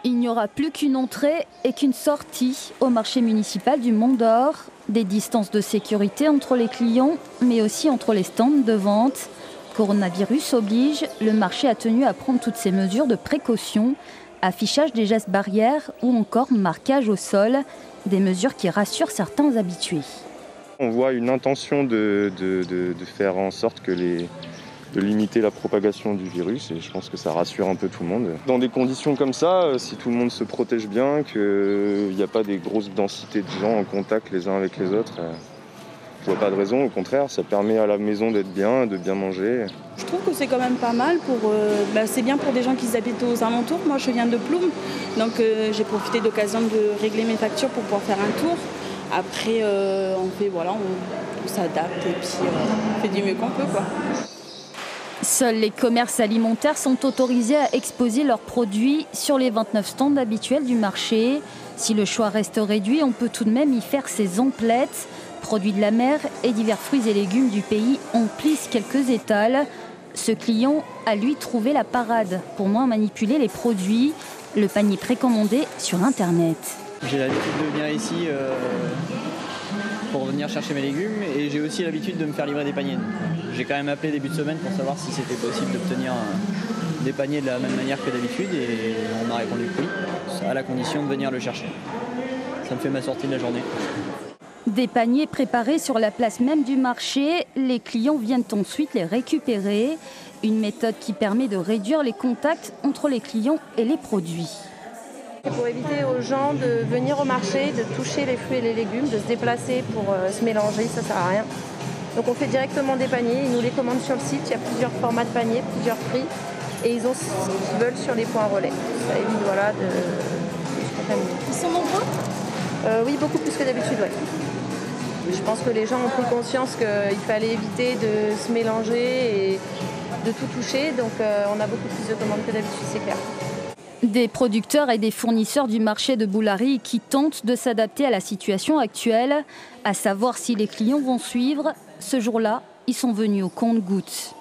Il n'y aura plus qu'une entrée et qu'une sortie au marché municipal du Mont d'Or. Des distances de sécurité entre les clients, mais aussi entre les stands de vente. Coronavirus oblige, le marché a tenu à prendre toutes ces mesures de précaution. Affichage des gestes barrières ou encore marquage au sol. Des mesures qui rassurent certains habitués. On voit une intention de faire en sorte de limiter la propagation du virus et je pense que ça rassure un peu tout le monde. Dans des conditions comme ça, si tout le monde se protège bien, qu'il n'y a pas des grosses densités de gens en contact les uns avec les autres, je vois pas de raison, au contraire, ça permet à la maison d'être bien, de bien manger. Je trouve que c'est quand même pas mal, c'est bien pour des gens qui habitent aux alentours. Moi je viens de Ploum, donc j'ai profité d'occasion de régler mes factures pour pouvoir faire un tour. Après on s'adapte et puis on fait du mieux qu'on peut, quoi. Seuls les commerces alimentaires sont autorisés à exposer leurs produits sur les 29 stands habituels du marché. Si le choix reste réduit, on peut tout de même y faire ses emplettes. Produits de la mer et divers fruits et légumes du pays emplissent quelques étals. Ce client a lui trouvé la parade pour moins manipuler les produits. Le panier précommandé sur Internet. J'ai l'habitude de venir ici pour venir chercher mes légumes et j'ai aussi l'habitude de me faire livrer des paniers. J'ai quand même appelé début de semaine pour savoir si c'était possible d'obtenir des paniers de la même manière que d'habitude et on m'a répondu que oui, à la condition de venir le chercher. Ça me fait ma sortie de la journée. Des paniers préparés sur la place même du marché, les clients viennent ensuite les récupérer. Une méthode qui permet de réduire les contacts entre les clients et les produits. C'est pour éviter aux gens de venir au marché, de toucher les fruits et les légumes, de se déplacer pour se mélanger, ça sert à rien. Donc on fait directement des paniers, ils nous les commandent sur le site, il y a plusieurs formats de paniers, plusieurs prix, et ils ont ce qu'ils veulent sur les points relais. Ça évite de se contaminer. Ils sont nombreux ? Oui, beaucoup plus que d'habitude, oui. Je pense que les gens ont pris conscience qu'il fallait éviter de se mélanger et de tout toucher, donc on a beaucoup plus de commandes que d'habitude, c'est clair. Des producteurs et des fournisseurs du marché de Boulari qui tentent de s'adapter à la situation actuelle, à savoir si les clients vont suivre. Ce jour-là, ils sont venus au compte-gouttes.